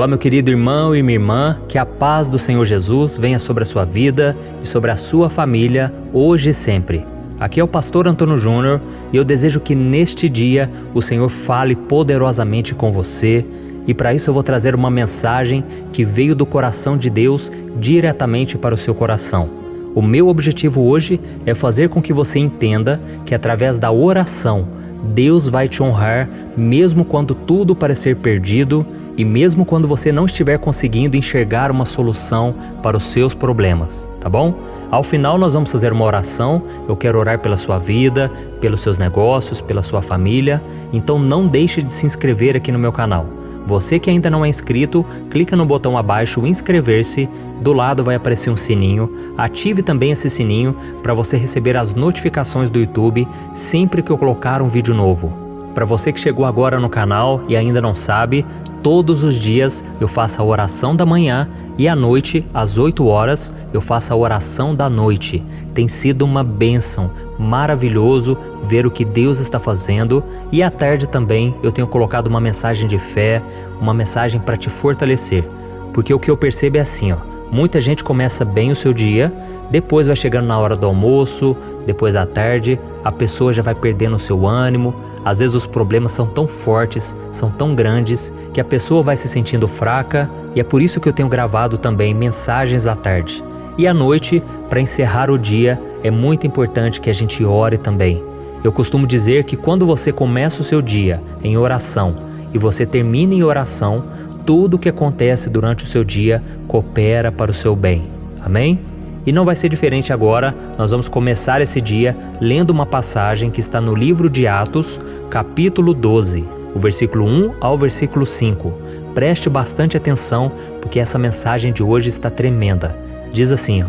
Olá, meu querido irmão e minha irmã, que a paz do Senhor Jesus venha sobre a sua vida e sobre a sua família, hoje e sempre. Aqui é o pastor Antônio Júnior e eu desejo que neste dia o Senhor fale poderosamente com você, e para isso eu vou trazer uma mensagem que veio do coração de Deus diretamente para o seu coração. O meu objetivo hoje é fazer com que você entenda que através da oração Deus vai te honrar mesmo quando tudo parecer perdido e mesmo quando você não estiver conseguindo enxergar uma solução para os seus problemas, tá bom? Ao final nós vamos fazer uma oração. Eu quero orar pela sua vida, pelos seus negócios, pela sua família. Então não deixe de se inscrever aqui no meu canal. Você que ainda não é inscrito, clica no botão abaixo inscrever-se, do lado vai aparecer um sininho, ative também esse sininho para você receber as notificações do YouTube sempre que eu colocar um vídeo novo. Para você que chegou agora no canal e ainda não sabe, todos os dias eu faço a oração da manhã e à noite, às 8 horas, eu faço a oração da noite. Tem sido uma bênção, maravilhoso ver o que Deus está fazendo, e à tarde também eu tenho colocado uma mensagem de fé, uma mensagem para te fortalecer. Porque o que eu percebo é assim, muita gente começa bem o seu dia, depois vai chegando na hora do almoço, depois à tarde, a pessoa já vai perdendo o seu ânimo. Às vezes os problemas são tão fortes, são tão grandes, que a pessoa vai se sentindo fraca, e é por isso que eu tenho gravado também mensagens à tarde. E à noite, para encerrar o dia, é muito importante que a gente ore também. Eu costumo dizer que quando você começa o seu dia em oração e você termina em oração, tudo o que acontece durante o seu dia coopera para o seu bem. Amém? E não vai ser diferente agora. Nós vamos começar esse dia lendo uma passagem que está no livro de Atos, capítulo 12, o versículo 1 ao versículo 5. Preste bastante atenção, porque essa mensagem de hoje está tremenda. Diz assim,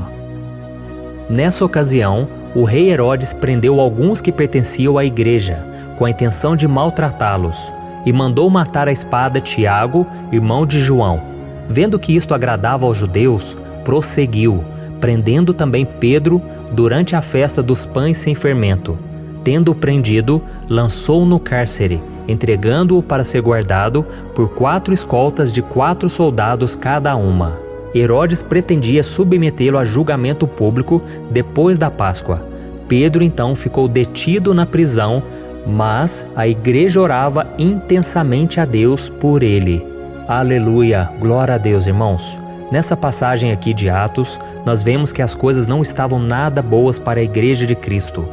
Nessa ocasião, o rei Herodes prendeu alguns que pertenciam à igreja, com a intenção de maltratá-los, e mandou matar à espada Tiago, irmão de João. Vendo que isto agradava aos judeus, prosseguiu, prendendo também Pedro durante a festa dos pães sem fermento. Tendo-o prendido, lançou-o no cárcere, entregando-o para ser guardado por 4 escoltas de 4 soldados cada uma. Herodes pretendia submetê-lo a julgamento público depois da Páscoa. Pedro então ficou detido na prisão, mas a igreja orava intensamente a Deus por ele. Aleluia! Glória a Deus, irmãos! Nessa passagem aqui de Atos, nós vemos que as coisas não estavam nada boas para a igreja de Cristo.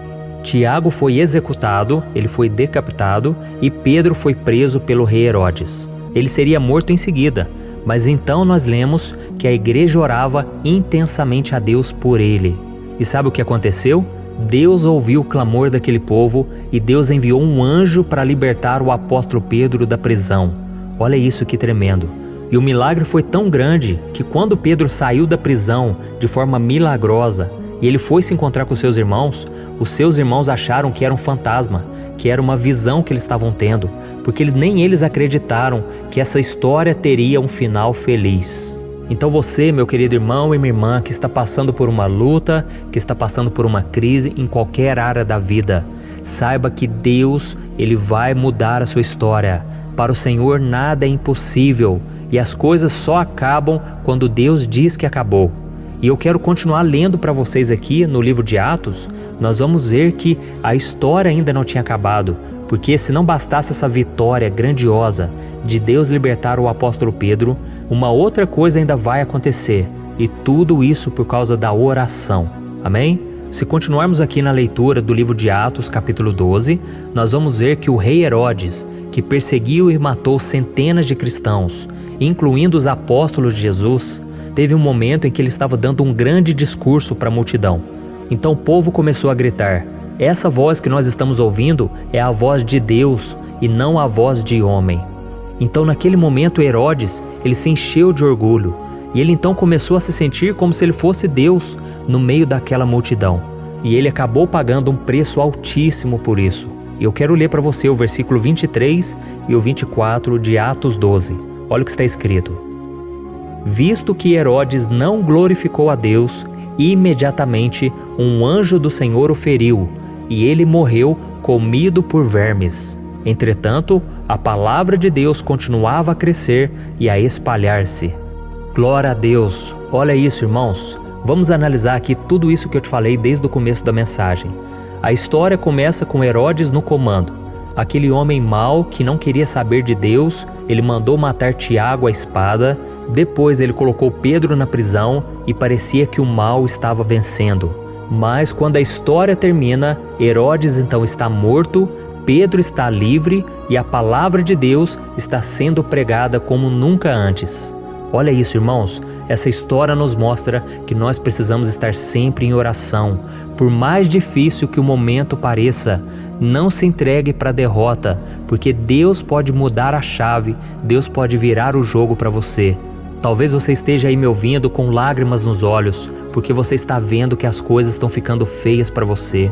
Tiago foi executado, ele foi decapitado, e Pedro foi preso pelo rei Herodes. Ele seria morto em seguida, mas então nós lemos que a igreja orava intensamente a Deus por ele. E sabe o que aconteceu? Deus ouviu o clamor daquele povo e Deus enviou um anjo para libertar o apóstolo Pedro da prisão. Olha isso, que tremendo! E o milagre foi tão grande que quando Pedro saiu da prisão de forma milagrosa e ele foi se encontrar com seus irmãos, os seus irmãos acharam que era um fantasma, que era uma visão que eles estavam tendo, porque nem eles acreditaram que essa história teria um final feliz. Então você, meu querido irmão e minha irmã, que está passando por uma luta, que está passando por uma crise em qualquer área da vida, saiba que Deus, Ele vai mudar a sua história. Para o Senhor nada é impossível. E as coisas só acabam quando Deus diz que acabou. E eu quero continuar lendo para vocês aqui no livro de Atos. Nós vamos ver que a história ainda não tinha acabado, porque se não bastasse essa vitória grandiosa de Deus libertar o apóstolo Pedro, uma outra coisa ainda vai acontecer. E tudo isso por causa da oração. Amém? Se continuarmos aqui na leitura do livro de Atos, capítulo 12, nós vamos ver que o rei Herodes, que perseguiu e matou centenas de cristãos, incluindo os apóstolos de Jesus, teve um momento em que ele estava dando um grande discurso para a multidão. Então o povo começou a gritar: essa voz que nós estamos ouvindo é a voz de Deus e não a voz de homem. Então naquele momento Herodes, ele se encheu de orgulho, e ele então começou a se sentir como se ele fosse Deus no meio daquela multidão. E ele acabou pagando um preço altíssimo por isso. Eu quero ler para você o versículo 23 e o 24 de Atos 12. Olha o que está escrito. Visto que Herodes não glorificou a Deus, imediatamente um anjo do Senhor o feriu, e ele morreu comido por vermes. Entretanto, a palavra de Deus continuava a crescer e a espalhar-se. Glória a Deus! Olha isso, irmãos. Vamos analisar aqui tudo isso que eu te falei desde o começo da mensagem. A história começa com Herodes no comando. Aquele homem mau que não queria saber de Deus, ele mandou matar Tiago à espada. Depois ele colocou Pedro na prisão e parecia que o mal estava vencendo. Mas quando a história termina, Herodes então está morto, Pedro está livre e a palavra de Deus está sendo pregada como nunca antes. Olha isso, irmãos, essa história nos mostra que nós precisamos estar sempre em oração. Por mais difícil que o momento pareça, não se entregue para a derrota, porque Deus pode mudar a chave, Deus pode virar o jogo para você. Talvez você esteja aí me ouvindo com lágrimas nos olhos, porque você está vendo que as coisas estão ficando feias para você.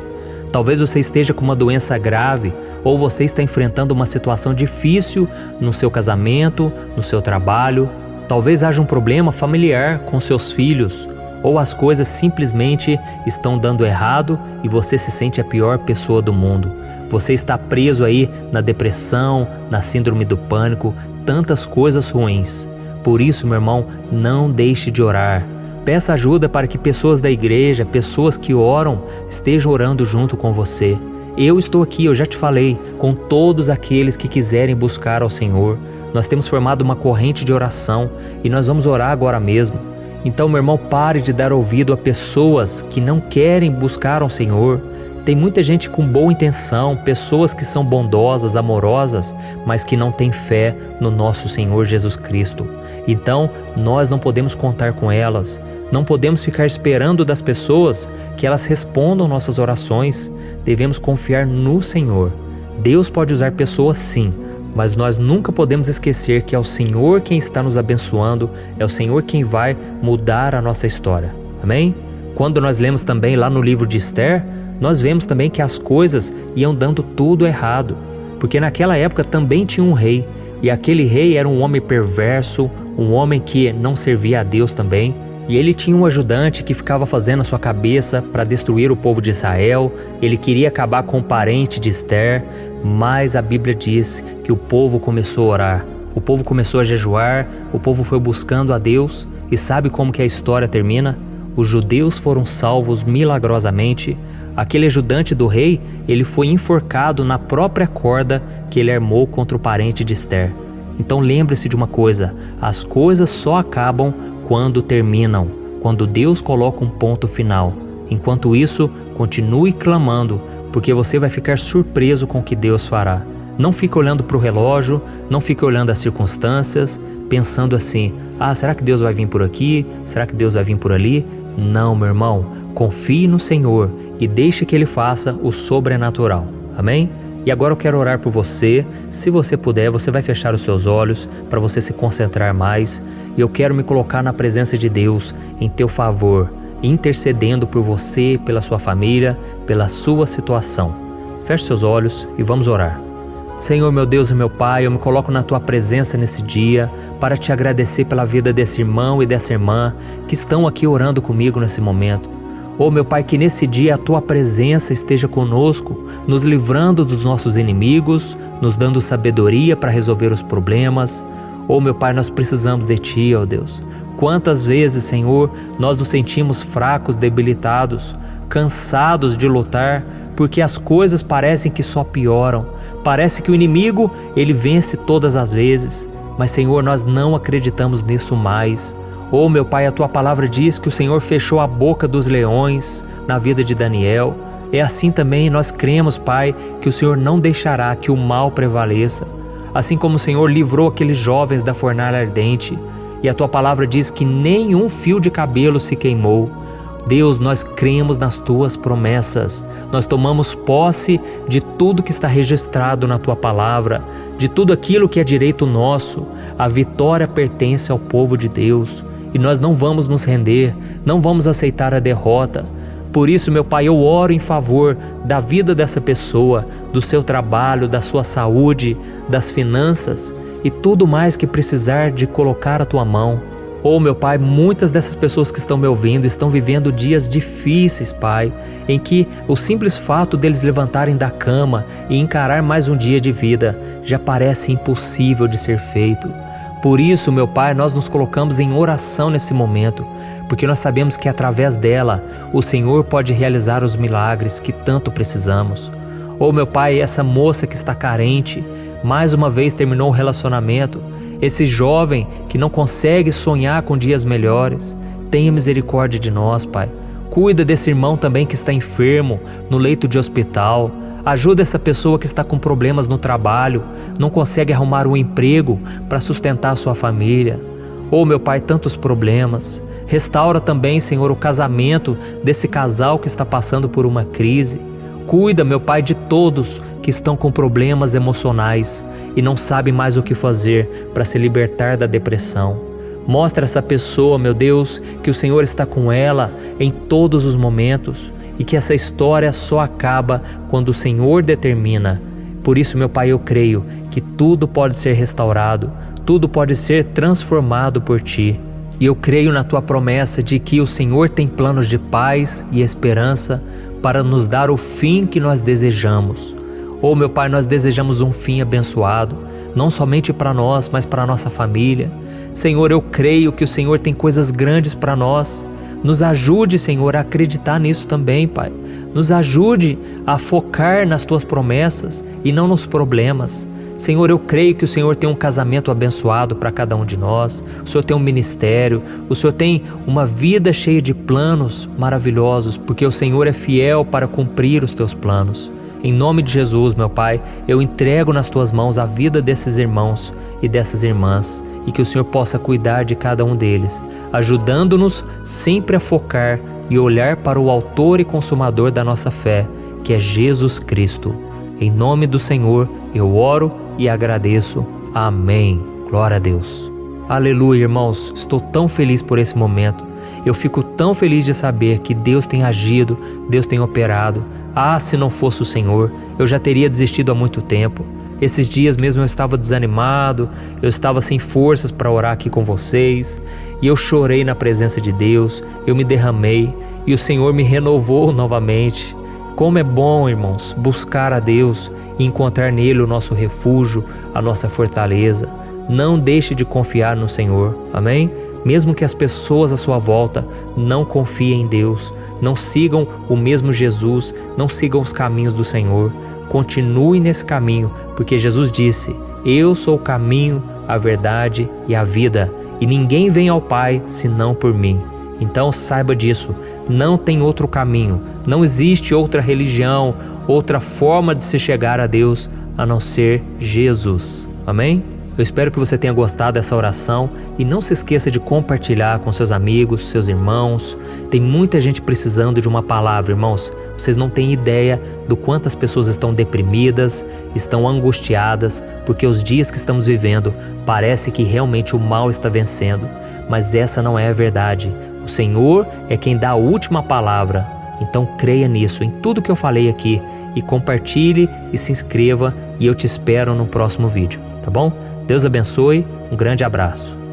Talvez você esteja com uma doença grave, ou você está enfrentando uma situação difícil no seu casamento, no seu trabalho. Talvez haja um problema familiar com seus filhos, ou as coisas simplesmente estão dando errado e você se sente a pior pessoa do mundo. Você está preso aí na depressão, na síndrome do pânico, tantas coisas ruins. Por isso, meu irmão, não deixe de orar. Peça ajuda para que pessoas da igreja, pessoas que oram, estejam orando junto com você. Eu estou aqui, eu já te falei, com todos aqueles que quiserem buscar ao Senhor. Nós temos formado uma corrente de oração e nós vamos orar agora mesmo. Então, meu irmão, pare de dar ouvido a pessoas que não querem buscar ao Senhor. Tem muita gente com boa intenção, pessoas que são bondosas, amorosas, mas que não têm fé no nosso Senhor Jesus Cristo. Então, nós não podemos contar com elas. Não podemos ficar esperando das pessoas que elas respondam nossas orações. Devemos confiar no Senhor. Deus pode usar pessoas sim, mas nós nunca podemos esquecer que é o Senhor quem está nos abençoando, é o Senhor quem vai mudar a nossa história. Amém? Quando nós lemos também lá no livro de Esther, nós vemos também que as coisas iam dando tudo errado, porque naquela época também tinha um rei, e aquele rei era um homem perverso, um homem que não servia a Deus também, e ele tinha um ajudante que ficava fazendo a sua cabeça para destruir o povo de Israel. Ele queria acabar com o parente de Esther, mas a Bíblia diz que o povo começou a orar, o povo começou a jejuar, o povo foi buscando a Deus, e sabe como que a história termina? Os judeus foram salvos milagrosamente. Aquele ajudante do rei, ele foi enforcado na própria corda que ele armou contra o parente de Esther. Então lembre-se de uma coisa, as coisas só acabam quando terminam, quando Deus coloca um ponto final. Enquanto isso, continue clamando, porque você vai ficar surpreso com o que Deus fará. Não fique olhando para o relógio, não fique olhando as circunstâncias, pensando assim, será que Deus vai vir por aqui? Será que Deus vai vir por ali? Não, meu irmão, confie no Senhor e deixe que Ele faça o sobrenatural. Amém? E agora eu quero orar por você. Se você puder, você vai fechar os seus olhos para você se concentrar mais. E eu quero me colocar na presença de Deus em teu favor, intercedendo por você, pela sua família, pela sua situação. Feche seus olhos e vamos orar. Senhor, meu Deus e meu Pai, eu me coloco na Tua presença nesse dia para Te agradecer pela vida desse irmão e dessa irmã que estão aqui orando comigo nesse momento. Oh, meu Pai, que nesse dia a Tua presença esteja conosco, nos livrando dos nossos inimigos, nos dando sabedoria para resolver os problemas. Oh, meu Pai, nós precisamos de Ti, ó Deus. Quantas vezes, Senhor, nós nos sentimos fracos, debilitados, cansados de lutar, porque as coisas parecem que só pioram. Parece que o inimigo, ele vence todas as vezes. Mas, Senhor, nós não acreditamos nisso mais. Oh, meu Pai, a Tua palavra diz que o Senhor fechou a boca dos leões na vida de Daniel. É assim também nós cremos, Pai, que o Senhor não deixará que o mal prevaleça. Assim como o Senhor livrou aqueles jovens da fornalha ardente. E a Tua palavra diz que nenhum fio de cabelo se queimou. Deus, nós cremos nas Tuas promessas. Nós tomamos posse de tudo que está registrado na Tua palavra, de tudo aquilo que é direito nosso. A vitória pertence ao povo de Deus. E nós não vamos nos render, não vamos aceitar a derrota. Por isso, meu Pai, eu oro em favor da vida dessa pessoa, do seu trabalho, da sua saúde, das finanças e tudo mais que precisar de colocar a Tua mão. Oh, meu Pai, muitas dessas pessoas que estão me ouvindo estão vivendo dias difíceis, Pai, em que o simples fato deles levantarem da cama e encarar mais um dia de vida já parece impossível de ser feito. Por isso, meu Pai, nós nos colocamos em oração nesse momento, porque nós sabemos que através dela o Senhor pode realizar os milagres que tanto precisamos. Oh, meu Pai, essa moça que está carente, mais uma vez terminou o relacionamento, esse jovem que não consegue sonhar com dias melhores, tenha misericórdia de nós, Pai. Cuida desse irmão também que está enfermo, no leito de hospital. Ajuda essa pessoa que está com problemas no trabalho, não consegue arrumar um emprego para sustentar a sua família. Oh, meu Pai, tantos problemas. Restaura também, Senhor, o casamento desse casal que está passando por uma crise. Cuida, meu Pai, de todos que estão com problemas emocionais e não sabem mais o que fazer para se libertar da depressão. Mostra essa pessoa, meu Deus, que o Senhor está com ela em todos os momentos e que essa história só acaba quando o Senhor determina. Por isso, meu Pai, eu creio que tudo pode ser restaurado, tudo pode ser transformado por Ti. E eu creio na Tua promessa de que o Senhor tem planos de paz e esperança para nos dar o fim que nós desejamos. Oh, meu Pai, nós desejamos um fim abençoado, não somente para nós, mas para a nossa família. Senhor, eu creio que o Senhor tem coisas grandes para nós. Nos ajude, Senhor, a acreditar nisso também, Pai. Nos ajude a focar nas Tuas promessas e não nos problemas. Senhor, eu creio que o Senhor tem um casamento abençoado para cada um de nós, o Senhor tem um ministério, o Senhor tem uma vida cheia de planos maravilhosos, porque o Senhor é fiel para cumprir os Teus planos. Em nome de Jesus, meu Pai, eu entrego nas Tuas mãos a vida desses irmãos e dessas irmãs, e que o Senhor possa cuidar de cada um deles, ajudando-nos sempre a focar e olhar para o autor e consumador da nossa fé, que é Jesus Cristo. Em nome do Senhor, eu oro e agradeço. Amém. Glória a Deus. Aleluia, irmãos. Estou tão feliz por esse momento. Eu fico tão feliz de saber que Deus tem agido, Deus tem operado. Ah, se não fosse o Senhor, eu já teria desistido há muito tempo. Esses dias mesmo eu estava desanimado, eu estava sem forças para orar aqui com vocês. E eu chorei na presença de Deus, eu me derramei e o Senhor me renovou novamente. Como é bom, irmãos, buscar a Deus e encontrar nele o nosso refúgio, a nossa fortaleza. Não deixe de confiar no Senhor, amém? Mesmo que as pessoas à sua volta não confiem em Deus, não sigam o mesmo Jesus, não sigam os caminhos do Senhor, continue nesse caminho, porque Jesus disse: eu sou o caminho, a verdade e a vida, e ninguém vem ao Pai senão por mim. Então saiba disso, não tem outro caminho, não existe outra religião, outra forma de se chegar a Deus a não ser Jesus. Amém? Eu espero que você tenha gostado dessa oração e não se esqueça de compartilhar com seus amigos, seus irmãos. Tem muita gente precisando de uma palavra, irmãos. Vocês não têm ideia do quantas pessoas estão deprimidas, estão angustiadas, porque os dias que estamos vivendo parece que realmente o mal está vencendo. Mas essa não é a verdade. O Senhor é quem dá a última palavra. Então creia nisso, em tudo que eu falei aqui, e compartilhe e se inscreva, e eu te espero no próximo vídeo, tá bom? Deus abençoe, um grande abraço.